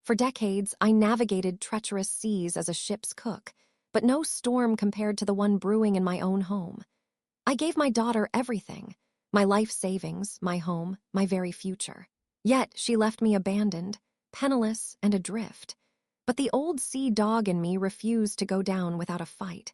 For decades, I navigated treacherous seas as a ship's cook, but no storm compared to the one brewing in my own home. I gave my daughter everything, my life savings, my home, my very future. Yet she left me abandoned, penniless, and adrift. But the old sea dog in me refused to go down without a fight.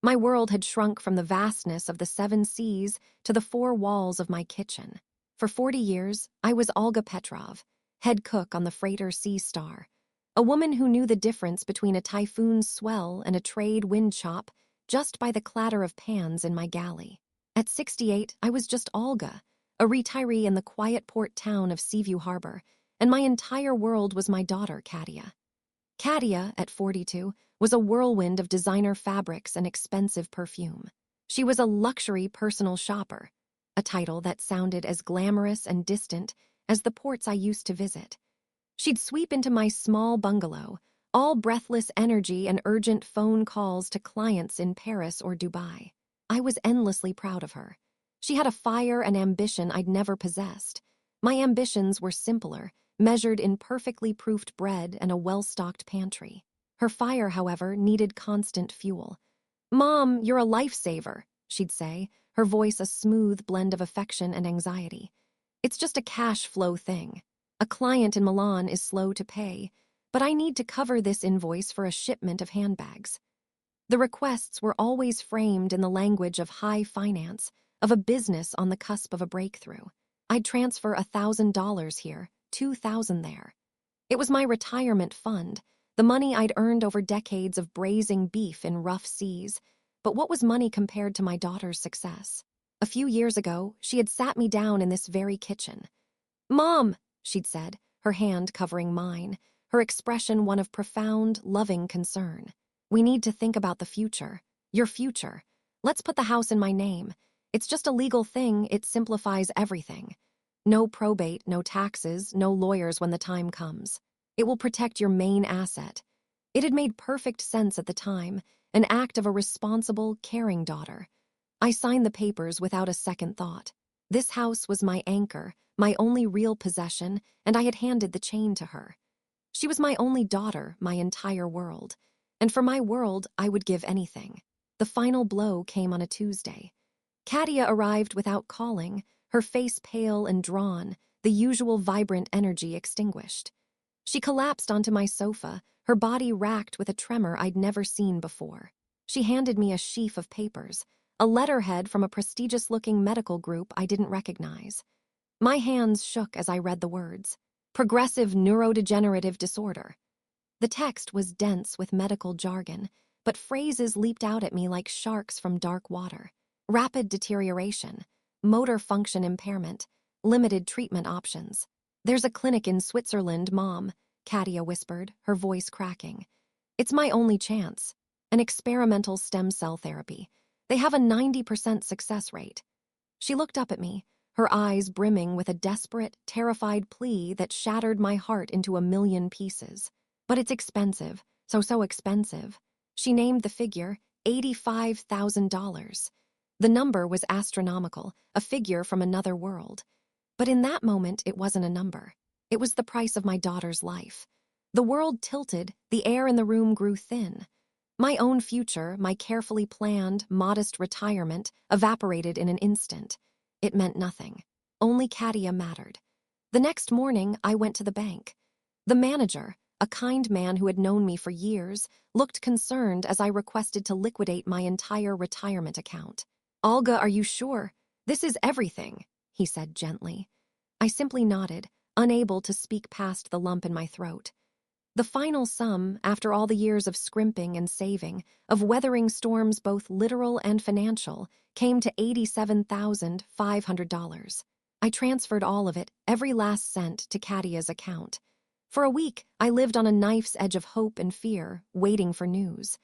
My world had shrunk from the vastness of the 7 seas to the 4 walls of my kitchen. For 40 years, I was Olga Petrov, head cook on the freighter Sea Star, a woman who knew the difference between a typhoon's swell and a trade wind chop just by the clatter of pans in my galley. At 68, I was just Olga, a retiree in the quiet port town of Seaview Harbor, and my entire world was my daughter, Katia. Katia, at 42, was a whirlwind of designer fabrics and expensive perfume. She was a luxury personal shopper, a title that sounded as glamorous and distant as the ports I used to visit. She'd sweep into my small bungalow, all breathless energy and urgent phone calls to clients in Paris or Dubai. I was endlessly proud of her. She had a fire and ambition I'd never possessed. My ambitions were simpler, measured in perfectly proofed bread and a well-stocked pantry. Her fire, however, needed constant fuel. "Mom, you're a lifesaver," she'd say, her voice a smooth blend of affection and anxiety. "It's just a cash flow thing. A client in Milan is slow to pay, but I need to cover this invoice for a shipment of handbags." The requests were always framed in the language of high finance, of a business on the cusp of a breakthrough. I'd transfer $1,000 here, 2,000 there. It was my retirement fund, the money I'd earned over decades of braising beef in rough seas. But what was money compared to my daughter's success? A few years ago, she had sat me down in this very kitchen. "Mom," she'd said, her hand covering mine, her expression one of profound, loving concern. "We need to think about the future. Your future. Let's put the house in my name. It's just a legal thing, it simplifies everything. No probate, no taxes, no lawyers when the time comes. It will protect your main asset." It had made perfect sense at the time, an act of a responsible, caring daughter. I signed the papers without a second thought. This house was my anchor, my only real possession, and I had handed the chain to her. She was my only daughter, my entire world. And for my world, I would give anything. The final blow came on a Tuesday. Katia arrived without calling, her face pale and drawn, the usual vibrant energy extinguished. She collapsed onto my sofa, her body racked with a tremor I'd never seen before. She handed me a sheaf of papers, a letterhead from a prestigious-looking medical group I didn't recognize. My hands shook as I read the words. Progressive neurodegenerative disorder. The text was dense with medical jargon, but phrases leaped out at me like sharks from dark water. Rapid deterioration, motor function impairment, limited treatment options. "There's a clinic in Switzerland, Mom," Katia whispered, her voice cracking. "It's my only chance. An experimental stem cell therapy. They have a 90% success rate." She looked up at me, her eyes brimming with a desperate, terrified plea that shattered my heart into a million pieces. "But it's expensive, so expensive." She named the figure, $85,000. The number was astronomical, a figure from another world. But in that moment, it wasn't a number. It was the price of my daughter's life. The world tilted, the air in the room grew thin. My own future, my carefully planned, modest retirement, evaporated in an instant. It meant nothing. Only Katia mattered. The next morning, I went to the bank. The manager, a kind man who had known me for years, looked concerned as I requested to liquidate my entire retirement account. "Olga, are you sure? This is everything," he said gently. I simply nodded, unable to speak past the lump in my throat. The final sum, after all the years of scrimping and saving, of weathering storms both literal and financial, came to $87,500. I transferred all of it, every last cent, to Katia's account. For a week, I lived on a knife's edge of hope and fear, waiting for news.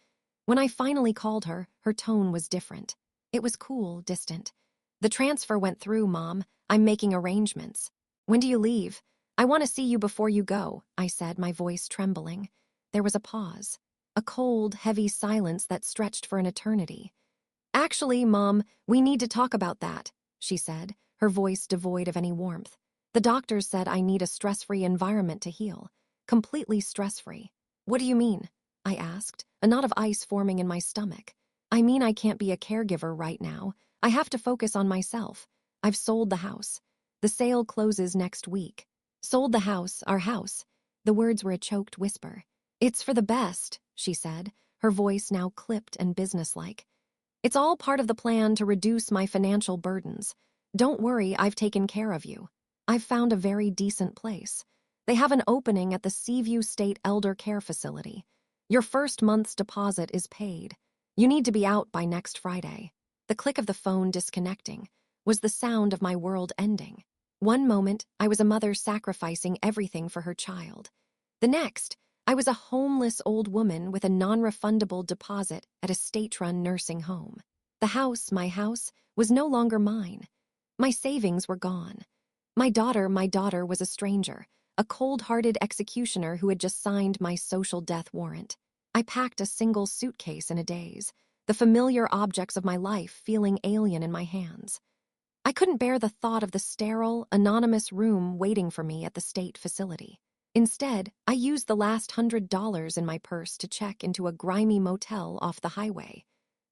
When I finally called her, her tone was different. It was cool, distant. "The transfer went through, Mom. I'm making arrangements." "When do you leave?" "I want to see you before you go," I said, my voice trembling. There was a pause, a cold, heavy silence that stretched for an eternity. "Actually, Mom, we need to talk about that," she said, her voice devoid of any warmth. "The doctors said I need a stress-free environment to heal. completely stress-free. What do you mean? I asked, a knot of ice forming in my stomach. I mean I can't be a caregiver right now. I have to focus on myself. I've sold the house. The sale closes next week. Sold the house, our house. The words were a choked whisper. It's for the best, she said, her voice now clipped and businesslike. It's all part of the plan to reduce my financial burdens. Don't worry, I've taken care of you. I've found a very decent place. They have an opening at the Seaview State Elder Care Facility. Your first month's deposit is paid. You need to be out by next Friday. The click of the phone disconnecting was the sound of my world ending. One moment, I was a mother sacrificing everything for her child. The next, I was a homeless old woman with a non-refundable deposit at a state-run nursing home. The house, my house, was no longer mine. My savings were gone. My daughter was a stranger, a cold-hearted executioner who had just signed my social death warrant. I packed a single suitcase in a daze, the familiar objects of my life feeling alien in my hands. I couldn't bear the thought of the sterile, anonymous room waiting for me at the state facility. Instead, I used the last $100 in my purse to check into a grimy motel off the highway,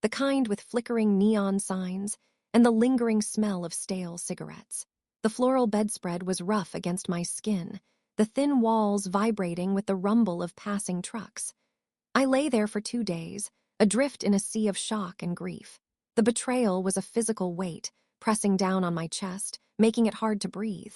the kind with flickering neon signs and the lingering smell of stale cigarettes. The floral bedspread was rough against my skin, the thin walls vibrating with the rumble of passing trucks. I lay there for 2 days, adrift in a sea of shock and grief. The betrayal was a physical weight, pressing down on my chest, making it hard to breathe.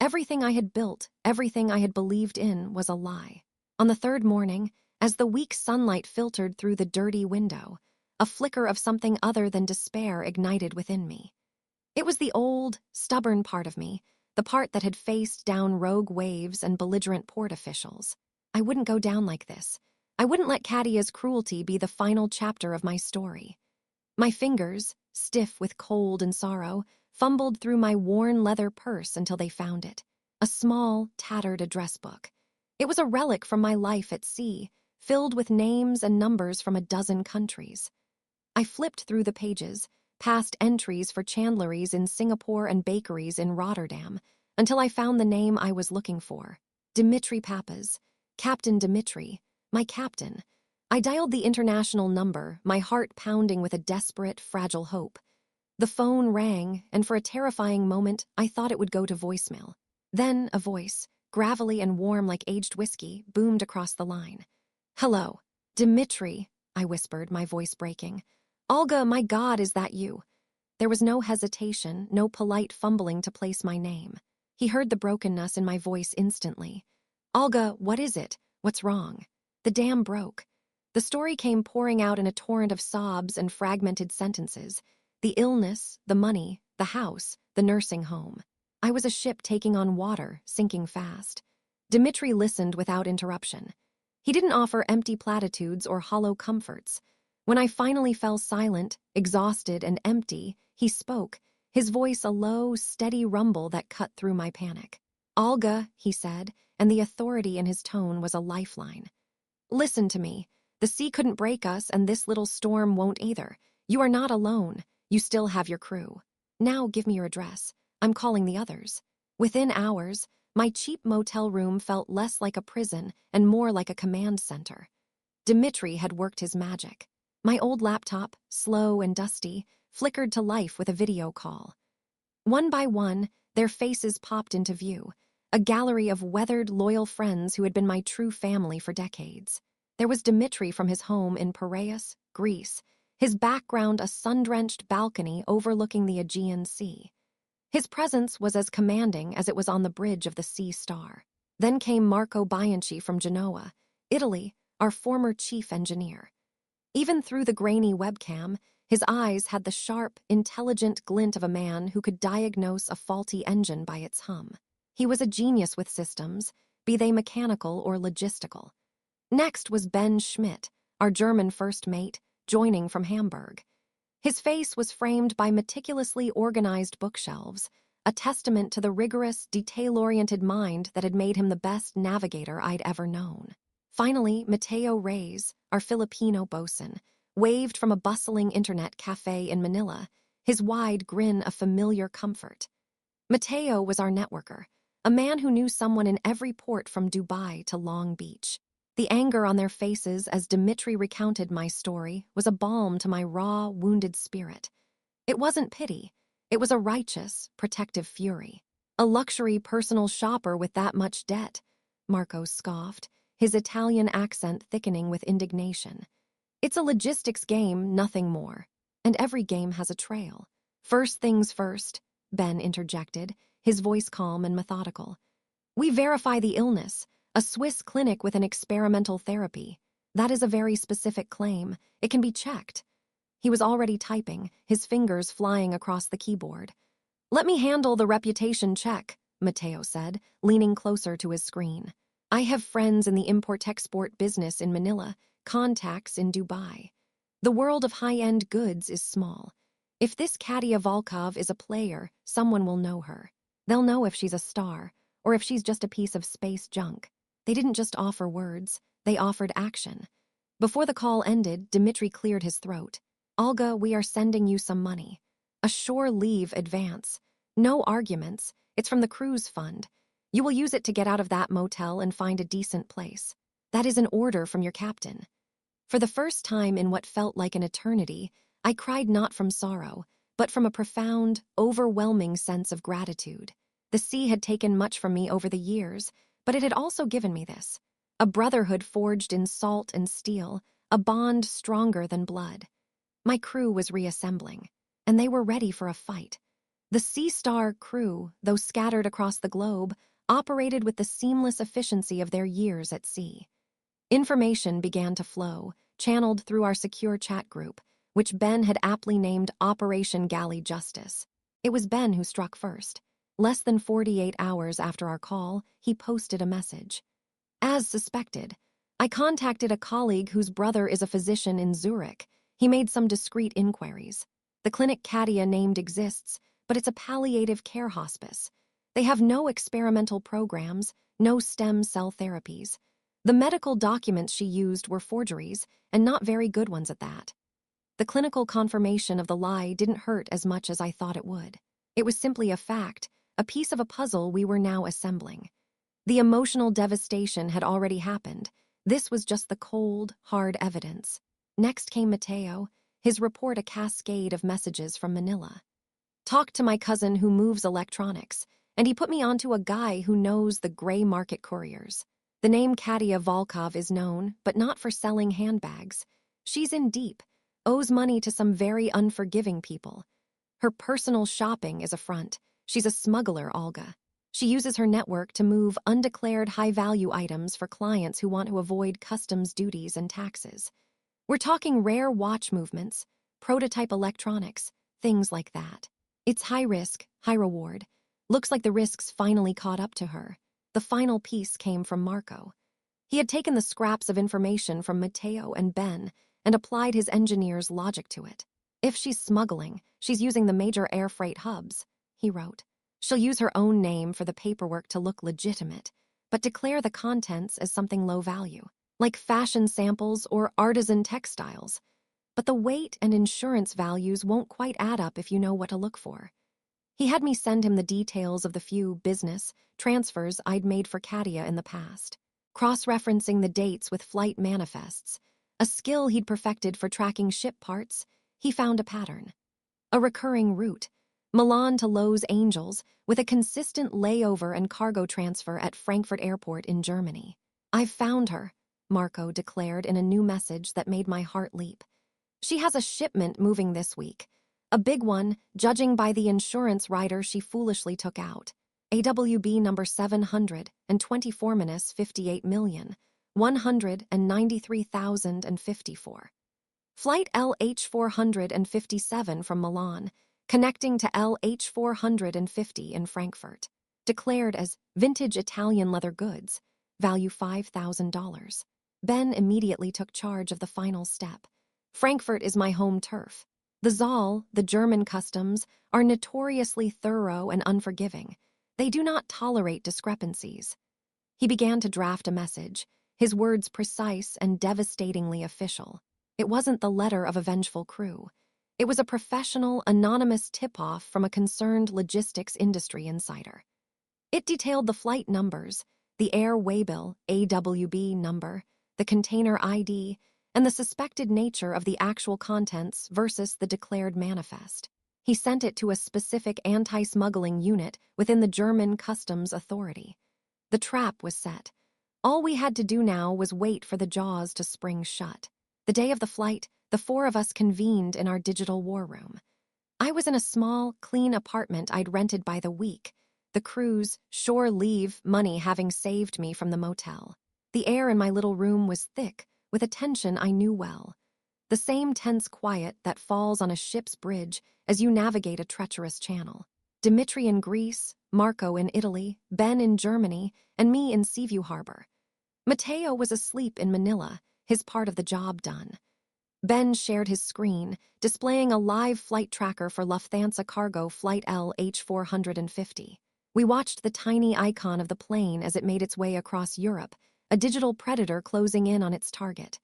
Everything I had built, everything I had believed in, was a lie. On the third morning, as the weak sunlight filtered through the dirty window, a flicker of something other than despair ignited within me. It was the old, stubborn part of me, the part that had faced down rogue waves and belligerent port officials. I wouldn't go down like this. I wouldn't let Katia's cruelty be the final chapter of my story. My fingers, stiff with cold and sorrow, fumbled through my worn leather purse until they found it. A small, tattered address book. It was a relic from my life at sea, filled with names and numbers from a dozen countries. I flipped through the pages, past entries for chandleries in Singapore and bakeries in Rotterdam, until I found the name I was looking for. Dimitri Pappas. Captain Dimitri. My captain. I dialed the international number, my heart pounding with a desperate, fragile hope. The phone rang, and for a terrifying moment, I thought it would go to voicemail. Then a voice, gravelly and warm like aged whiskey, boomed across the line. "Hello. Dimitri," I whispered, my voice breaking. "Olga, my God, is that you?" There was no hesitation, no polite fumbling to place my name. He heard the brokenness in my voice instantly. "Olga, what is it? What's wrong?" The dam broke. The story came pouring out in a torrent of sobs and fragmented sentences. The illness, the money, the house, the nursing home. I was a ship taking on water, sinking fast. Dimitri listened without interruption. He didn't offer empty platitudes or hollow comforts. When I finally fell silent, exhausted and empty, he spoke, his voice a low, steady rumble that cut through my panic. "Olga," he said, and the authority in his tone was a lifeline. "Listen to me. The sea couldn't break us, and this little storm won't either. You are not alone. You still have your crew. Now give me your address. I'm calling the others." Within hours, my cheap motel room felt less like a prison and more like a command center. Dimitri had worked his magic. My old laptop, slow and dusty, flickered to life with a video call. One by one, their faces popped into view, a gallery of weathered, loyal friends who had been my true family for decades. There was Dimitri from his home in Piraeus, Greece, his background a sun-drenched balcony overlooking the Aegean Sea. His presence was as commanding as it was on the bridge of the Sea Star. Then came Marco Bianchi from Genoa, Italy, our former chief engineer. Even through the grainy webcam, his eyes had the sharp, intelligent glint of a man who could diagnose a faulty engine by its hum. He was a genius with systems, be they mechanical or logistical. Next was Ben Schmidt, our German first mate, joining from Hamburg. His face was framed by meticulously organized bookshelves, a testament to the rigorous, detail-oriented mind that had made him the best navigator I'd ever known. Finally, Mateo Reyes, our Filipino bosun, waved from a bustling internet cafe in Manila, his wide grin a familiar comfort. Mateo was our networker, a man who knew someone in every port from Dubai to Long Beach. The anger on their faces as Dimitri recounted my story was a balm to my raw, wounded spirit. It wasn't pity. It was a righteous, protective fury. A luxury personal shopper with that much debt, Marco scoffed, his Italian accent thickening with indignation. It's a logistics game, nothing more. And every game has a trail. First things first, Ben interjected, his voice calm and methodical. We verify the illness, a Swiss clinic with an experimental therapy. That is a very specific claim. It can be checked. He was already typing, his fingers flying across the keyboard. Let me handle the reputation check, Matteo said, leaning closer to his screen. I have friends in the import-export business in Manila, contacts in Dubai. The world of high-end goods is small. If this Katia Volkov is a player, someone will know her. They'll know if she's a star, or if she's just a piece of space junk. They didn't just offer words, they offered action. Before the call ended, Dimitri cleared his throat. Olga, we are sending you some money. A shore leave advance. No arguments, it's from the cruise fund. You will use it to get out of that motel and find a decent place. That is an order from your captain. For the first time in what felt like an eternity, I cried not from sorrow, but from a profound, overwhelming sense of gratitude. The sea had taken much from me over the years, but it had also given me this. A brotherhood forged in salt and steel, a bond stronger than blood. My crew was reassembling, and they were ready for a fight. The Sea Star crew, though scattered across the globe, operated with the seamless efficiency of their years at sea. Information began to flow, channeled through our secure chat group, which Ben had aptly named Operation Galley Justice. It was Ben who struck first. Less than 48 hours after our call, he posted a message. As suspected, I contacted a colleague whose brother is a physician in Zurich. He made some discreet inquiries. The clinic Katia named exists, but it's a palliative care hospice. They have no experimental programs, no stem cell therapies. The medical documents she used were forgeries, and not very good ones at that. The clinical confirmation of the lie didn't hurt as much as I thought it would. It was simply a fact, a piece of a puzzle we were now assembling. The emotional devastation had already happened. This was just the cold, hard evidence. Next came Matteo, his report a cascade of messages from Manila. Talked to my cousin who moves electronics, and he put me onto a guy who knows the gray market couriers. The name Katia Volkov is known, but not for selling handbags. She's in deep, owes money to some very unforgiving people. Her personal shopping is a front. She's a smuggler, Olga. She uses her network to move undeclared high-value items for clients who want to avoid customs duties and taxes. We're talking rare watch movements, prototype electronics, things like that. It's high risk, high reward. Looks like the risks finally caught up to her. The final piece came from Marco. He had taken the scraps of information from Matteo and Ben and applied his engineer's logic to it. If she's smuggling, she's using the major air freight hubs, he wrote. She'll use her own name for the paperwork to look legitimate, but declare the contents as something low value, like fashion samples or artisan textiles. But the weight and insurance values won't quite add up if you know what to look for. He had me send him the details of the few business transfers I'd made for Katia in the past, cross-referencing the dates with flight manifests, a skill he'd perfected for tracking ship parts. He found a pattern. A recurring route, Milan to Los Angeles, with a consistent layover and cargo transfer at Frankfurt Airport in Germany. I've found her, Marco declared in a new message that made my heart leap. She has a shipment moving this week. A big one, judging by the insurance rider she foolishly took out. AWB number 724 58 million, 193,054. Flight LH457 from Milan, connecting to LH450 in Frankfurt. Declared as vintage Italian leather goods, value $5,000. Ben immediately took charge of the final step. Frankfurt is my home turf. The Zoll, the German customs, are notoriously thorough and unforgiving. They do not tolerate discrepancies. He began to draft a message, his words precise and devastatingly official. It wasn't the letter of a vengeful crew. It was a professional, anonymous tip-off from a concerned logistics industry insider. It detailed the flight numbers, the air waybill AWB number, the container ID, and the suspected nature of the actual contents versus the declared manifest. He sent it to a specific anti-smuggling unit within the German Customs Authority. The trap was set. All we had to do now was wait for the jaws to spring shut. The day of the flight, the four of us convened in our digital war room. I was in a small, clean apartment I'd rented by the week, the crew's shore leave money having saved me from the motel. The air in my little room was thick, with a tension I knew well. The same tense quiet that falls on a ship's bridge as you navigate a treacherous channel. Dimitri in Greece, Marco in Italy, Ben in Germany, and me in Seaview Harbor. Matteo was asleep in Manila, his part of the job done. Ben shared his screen, displaying a live flight tracker for Lufthansa cargo flight LH450. We watched the tiny icon of the plane as it made its way across Europe, a digital predator closing in on its target.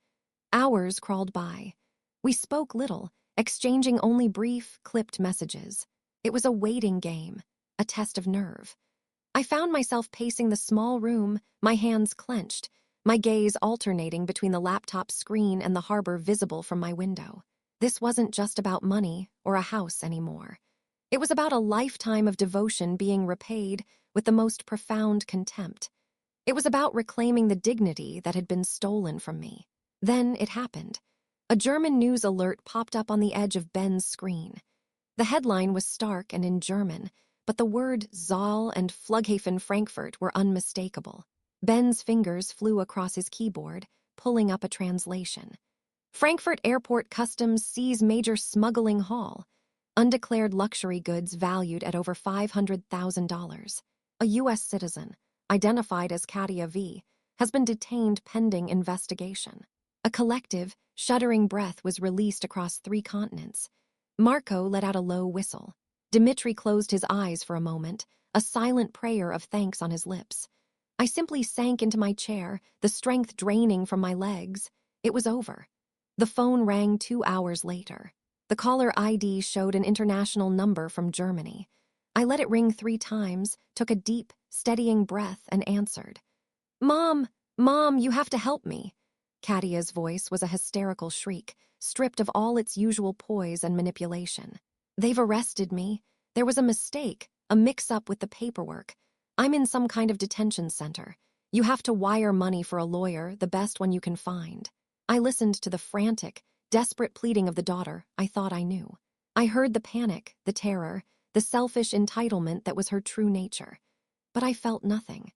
Hours crawled by. We spoke little, exchanging only brief, clipped messages. It was a waiting game, a test of nerve. I found myself pacing the small room, my hands clenched, my gaze alternating between the laptop screen and the harbor visible from my window. This wasn't just about money or a house anymore. It was about a lifetime of devotion being repaid with the most profound contempt. It was about reclaiming the dignity that had been stolen from me. Then it happened. A German news alert popped up on the edge of Ben's screen. The headline was stark and in German, but the word Zoll and Flughafen Frankfurt were unmistakable. Ben's fingers flew across his keyboard, pulling up a translation. Frankfurt Airport Customs seize major smuggling haul. Undeclared luxury goods valued at over $500,000. A U.S. citizen, identified as Katia V., has been detained pending investigation. A collective, shuddering breath was released across 3 continents. Marco let out a low whistle. Dimitri closed his eyes for a moment, a silent prayer of thanks on his lips. I simply sank into my chair, the strength draining from my legs. It was over. The phone rang 2 hours later. The caller ID showed an international number from Germany. I let it ring 3 times, took a deep, steadying breath, and answered. Mom, you have to help me. Katia's voice was a hysterical shriek, stripped of all its usual poise and manipulation. They've arrested me. There was a mistake, a mix-up with the paperwork. I'm in some kind of detention center. You have to wire money for a lawyer, the best one you can find. I listened to the frantic, desperate pleading of the daughter I thought I knew. I heard the panic, the terror, the selfish entitlement that was her true nature. But I felt nothing.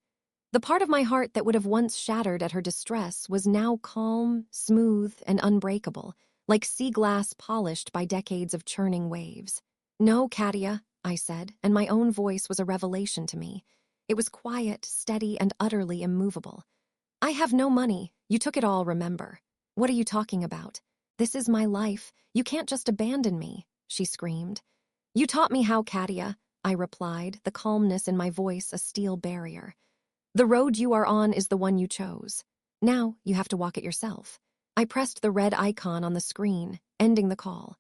The part of my heart that would have once shattered at her distress was now calm, smooth, and unbreakable, like sea glass polished by decades of churning waves. No, Katia, I said, and my own voice was a revelation to me. It was quiet, steady, and utterly immovable. I have no money. You took it all, remember. What are you talking about? This is my life. You can't just abandon me, she screamed. You taught me how, Katia, I replied, the calmness in my voice a steel barrier. The road you are on is the one you chose. Now you have to walk it yourself. I pressed the red icon on the screen, ending the call.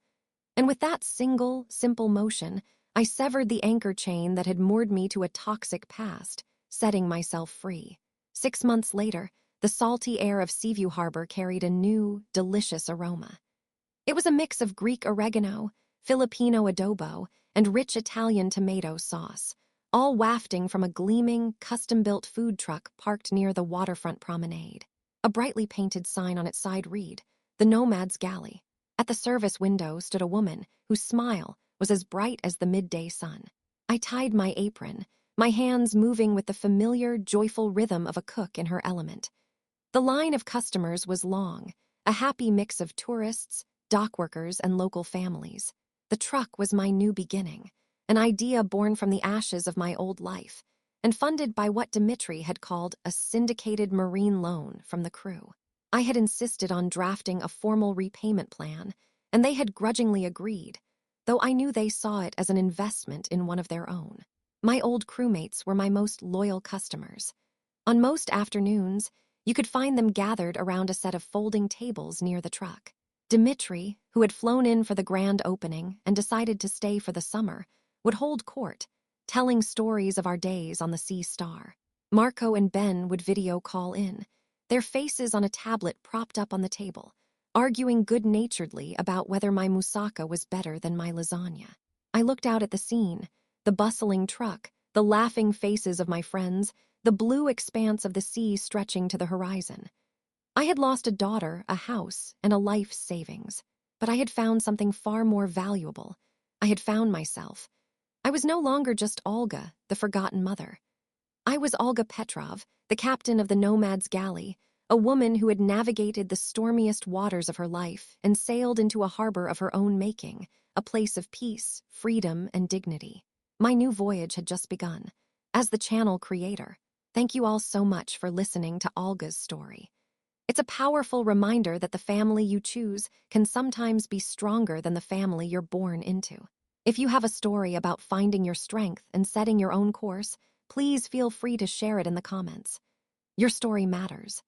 And with that single, simple motion, I severed the anchor chain that had moored me to a toxic past, setting myself free. 6 months later, the salty air of Seaview Harbor carried a new, delicious aroma. It was a mix of Greek oregano, Filipino adobo, and rich Italian tomato sauce, all wafting from a gleaming, custom-built food truck parked near the waterfront promenade. A brightly painted sign on its side read, "The Nomad's Galley." At the service window stood a woman whose smile was as bright as the midday sun. I tied my apron, my hands moving with the familiar, joyful rhythm of a cook in her element. The line of customers was long, a happy mix of tourists, dock workers, and local families. The truck was my new beginning, an idea born from the ashes of my old life, and funded by what Dimitri had called a syndicated marine loan from the crew. I had insisted on drafting a formal repayment plan, and they had grudgingly agreed, though I knew they saw it as an investment in one of their own. My old crewmates were my most loyal customers. On most afternoons, you could find them gathered around a set of folding tables near the truck. Dimitri, who had flown in for the grand opening and decided to stay for the summer, would hold court, telling stories of our days on the Sea Star. Marco and Ben would video call in, their faces on a tablet propped up on the table, arguing good-naturedly about whether my moussaka was better than my lasagna. I looked out at the scene, the bustling truck, the laughing faces of my friends, the blue expanse of the sea stretching to the horizon. I had lost a daughter, a house, and a life savings, but I had found something far more valuable. I had found myself. I was no longer just Olga, the forgotten mother. I was Olga Petrov, the captain of the Nomad's galley, a woman who had navigated the stormiest waters of her life and sailed into a harbor of her own making, a place of peace, freedom, and dignity. My new voyage had just begun. As the channel creator, thank you all so much for listening to Olga's story. It's a powerful reminder that the family you choose can sometimes be stronger than the family you're born into. If you have a story about finding your strength and setting your own course, please feel free to share it in the comments. Your story matters.